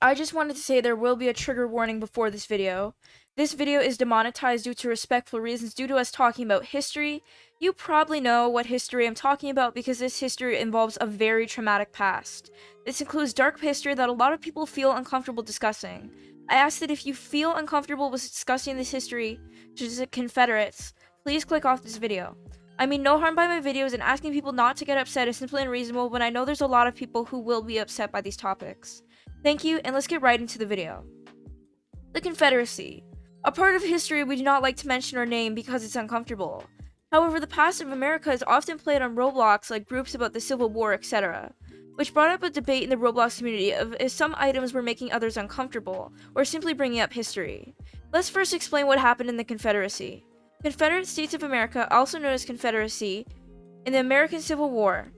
I just wanted to say there will be a trigger warning before this video. This video is demonetized due to respectful reasons due to us talking about history. You probably know what history I'm talking about because this history involves a very traumatic past. This includes dark history that a lot of people feel uncomfortable discussing. I ask that if you feel uncomfortable with discussing this history, such as the Confederates, please click off this video. I mean no harm by my videos, and asking people not to get upset is simply unreasonable when I know there's a lot of people who will be upset by these topics. Thank you, and let's get right into the video. The Confederacy. A part of history we do not like to mention or name because it's uncomfortable. However, the past of America is often played on Roblox like groups about the Civil War, etc., which brought up a debate in the Roblox community of if some items were making others uncomfortable, or simply bringing up history. Let's first explain what happened in the Confederacy. Confederate States of America, also known as Confederacy, in the American Civil War.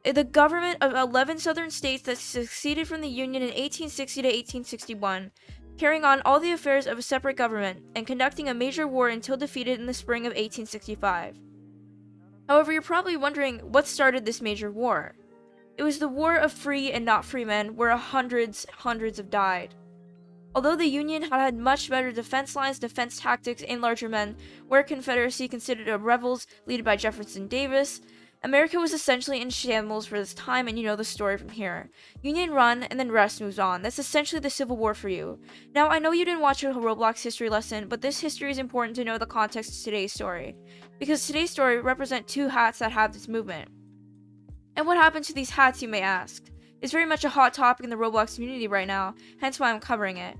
The government of 11 southern states that seceded from the Union in 1860 to 1861, carrying on all the affairs of a separate government and conducting a major war until defeated in the spring of 1865. However, you're probably wondering what started this major war. It was the War of Free and Not Free Men, where hundreds have died. Although the Union had much better defense lines, defense tactics, and larger men, where Confederacy consisted of rebels led by Jefferson Davis, America was essentially in shambles for this time, and you know the story from here. Union run, and then rest moves on. That's essentially the Civil War for you. Now, I know you didn't watch a Roblox history lesson, but this history is important to know the context of today's story, because today's story represents two hats that have this movement. And what happened to these hats, you may ask? It's very much a hot topic in the Roblox community right now, hence why I'm covering it.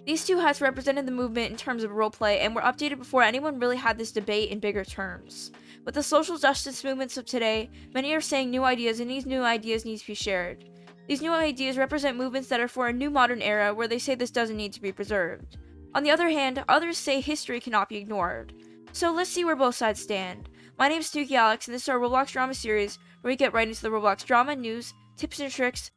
These two hats represented the movement in terms of roleplay and were updated before anyone really had this debate in bigger terms. With the social justice movements of today, many are saying new ideas, and these new ideas need to be shared. These new ideas represent movements that are for a new modern era where they say this doesn't need to be preserved. On the other hand, others say history cannot be ignored. So let's see where both sides stand. My name is TanookiAlex, and this is our Roblox drama series where we get right into the Roblox drama, news, tips and tricks,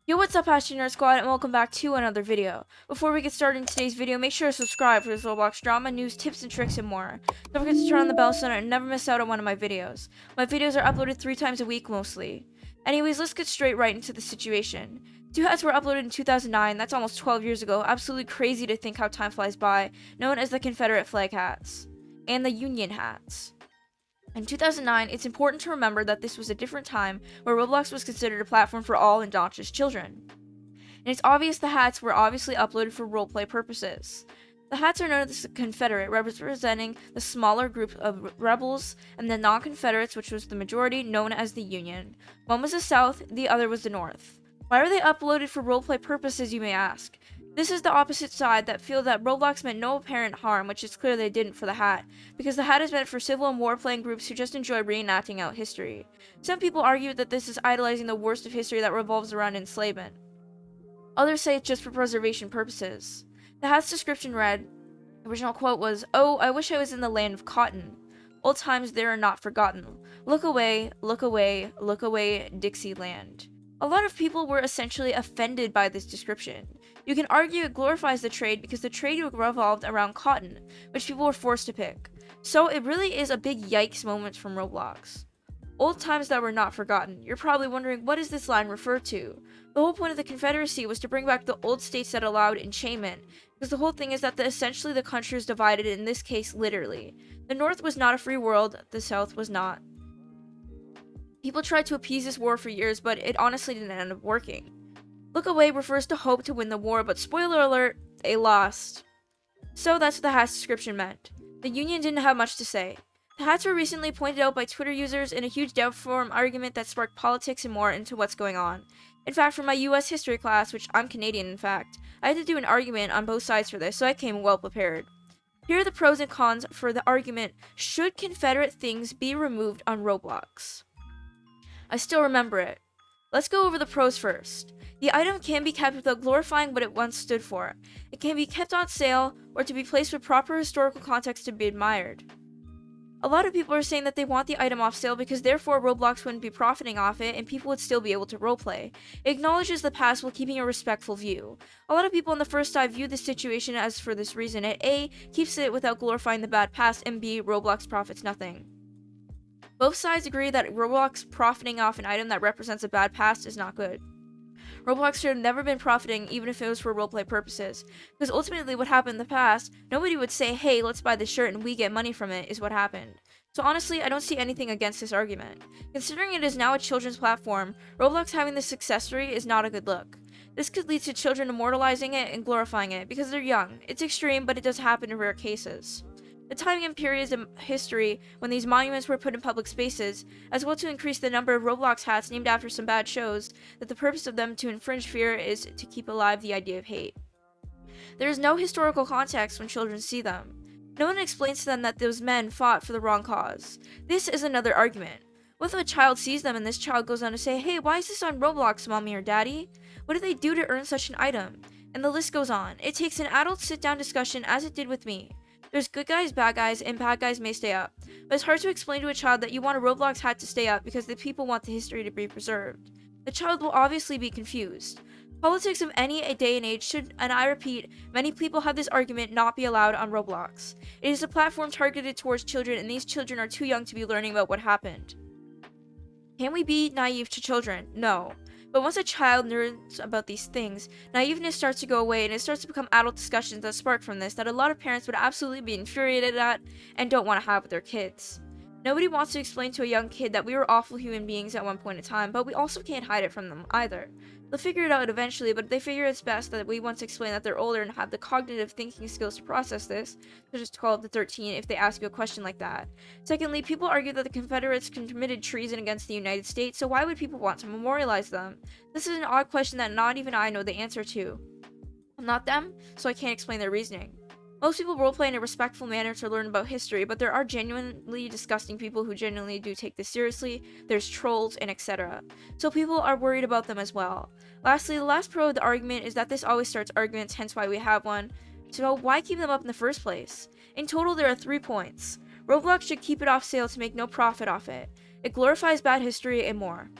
Yo, what's up, Nerd Squad, and welcome back to another video. Before we get started in today's video, make sure to subscribe for this Roblox drama, news, tips, and tricks, and more. Don't forget to turn on the bell so and never miss out on one of my videos. My videos are uploaded 3 times a week, mostly. Anyways, let's get straight right into the situation. Two hats were uploaded in 2009, that's almost 12 years ago, absolutely crazy to think how time flies by, known as the Confederate flag hats, and the Union hats. In 2009, it's important to remember that this was a different time where Roblox was considered a platform for all and not just children. And it's obvious the hats were obviously uploaded for roleplay purposes. The hats are known as the Confederate, representing the smaller group of rebels, and the non-Confederates, which was the majority, known as the Union. One was the South, the other was the North. Why are they uploaded for roleplay purposes, you may ask? This is the opposite side that feel that Roblox meant no apparent harm, which is clear they didn't for the hat, because the hat is meant for civil and war playing groups who just enjoy reenacting out history. Some people argue that this is idolizing the worst of history that revolves around enslavement. Others say it's just for preservation purposes. The hat's description read, the original quote was, "Oh, I wish I was in the land of cotton. Old times there are not forgotten. Look away, look away, look away, Dixieland." A lot of people were essentially offended by this description. You can argue it glorifies the trade because the trade revolved around cotton, which people were forced to pick. So it really is a big yikes moment from Roblox. Old times that were not forgotten. You're probably wondering, what does this line refer to? The whole point of the Confederacy was to bring back the old states that allowed enchainment, because the whole thing is that essentially the country is divided, in this case literally. The North was not a free world, the South was not. People tried to appease this war for years, but it honestly didn't end up working. Look away refers to hope to win the war, but spoiler alert, they lost. So that's what the hat's description meant. The Union didn't have much to say. The hats were recently pointed out by Twitter users in a huge dev forum argument that sparked politics and more into what's going on. In fact, for my US history class, which I'm Canadian in fact, I had to do an argument on both sides for this, so I came well prepared. Here are the pros and cons for the argument, should Confederate things be removed on Roblox? I still remember it. Let's go over the pros first. The item can be kept without glorifying what it once stood for. It can be kept on sale, or to be placed with proper historical context to be admired. A lot of people are saying that they want the item off sale because therefore Roblox wouldn't be profiting off it and people would still be able to roleplay. It acknowledges the past while keeping a respectful view. A lot of people on the first side view this situation as for this reason. It A, keeps it without glorifying the bad past, and B, Roblox profits nothing. Both sides agree that Roblox profiting off an item that represents a bad past is not good. Roblox should have never been profiting even if it was for roleplay purposes, because ultimately what happened in the past, nobody would say, hey, let's buy this shirt and we get money from it, is what happened. So honestly, I don't see anything against this argument. Considering it is now a children's platform, Roblox having this accessory is not a good look. This could lead to children immortalizing it and glorifying it because they're young. It's extreme, but it does happen in rare cases. The timing and periods in history when these monuments were put in public spaces, as well to increase the number of Roblox hats named after some bad shows, that the purpose of them to infringe fear is to keep alive the idea of hate. There is no historical context when children see them. No one explains to them that those men fought for the wrong cause. This is another argument. What if a child sees them and this child goes on to say, hey, why is this on Roblox, mommy or daddy? What did they do to earn such an item? And the list goes on. It takes an adult sit-down discussion as it did with me. There's good guys, and bad guys may stay up. But it's hard to explain to a child that you want a Roblox hat to stay up because the people want the history to be preserved. The child will obviously be confused. Politics of any day and age should, and I repeat, many people have this argument, not be allowed on Roblox. It is a platform targeted towards children and these children are too young to be learning about what happened. Can we be naive to children? No. But once a child learns about these things, naiveness starts to go away and it starts to become adult discussions that spark from this that a lot of parents would absolutely be infuriated at and don't want to have with their kids. Nobody wants to explain to a young kid that we were awful human beings at one point in time, but we also can't hide it from them either. They'll figure it out eventually, but they figure it's best that we want to explain that they're older and have the cognitive thinking skills to process this, so just call up the 13 if they ask you a question like that. Secondly, people argue that the Confederates committed treason against the United States, so why would people want to memorialize them? This is an odd question that not even I know the answer to. I'm not them, so I can't explain their reasoning. Most people roleplay in a respectful manner to learn about history, but there are genuinely disgusting people who genuinely do take this seriously, there's trolls, and etc. So people are worried about them as well. Lastly, the last pro of the argument is that this always starts arguments, hence why we have one. So why keep them up in the first place? In total, there are 3 points. Roblox should keep it off sale to make no profit off it. It glorifies bad history and more.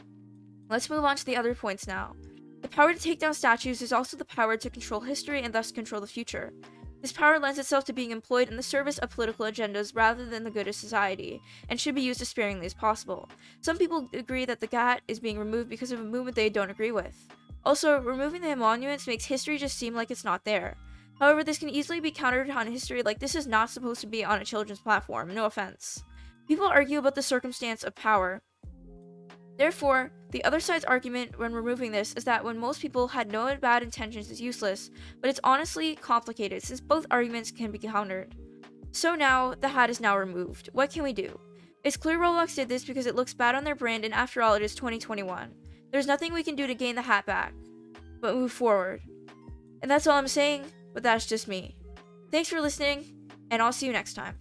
Let's move on to the other points now. The power to take down statues is also the power to control history and thus control the future. This power lends itself to being employed in the service of political agendas rather than the good of society, and should be used as sparingly as possible. Some people agree that the GAT is being removed because of a movement they don't agree with. Also, removing the monuments makes history just seem like it's not there. However, this can easily be countered on history like this is not supposed to be on a children's platform, no offense. People argue about the circumstance of power. Therefore, the other side's argument when removing this is that when most people had no bad intentions is useless, but it's honestly complicated since both arguments can be countered. So now, the hat is now removed. What can we do? It's clear Roblox did this because it looks bad on their brand and after all it is 2021. There's nothing we can do to gain the hat back, but move forward. And that's all I'm saying, but that's just me. Thanks for listening, and I'll see you next time.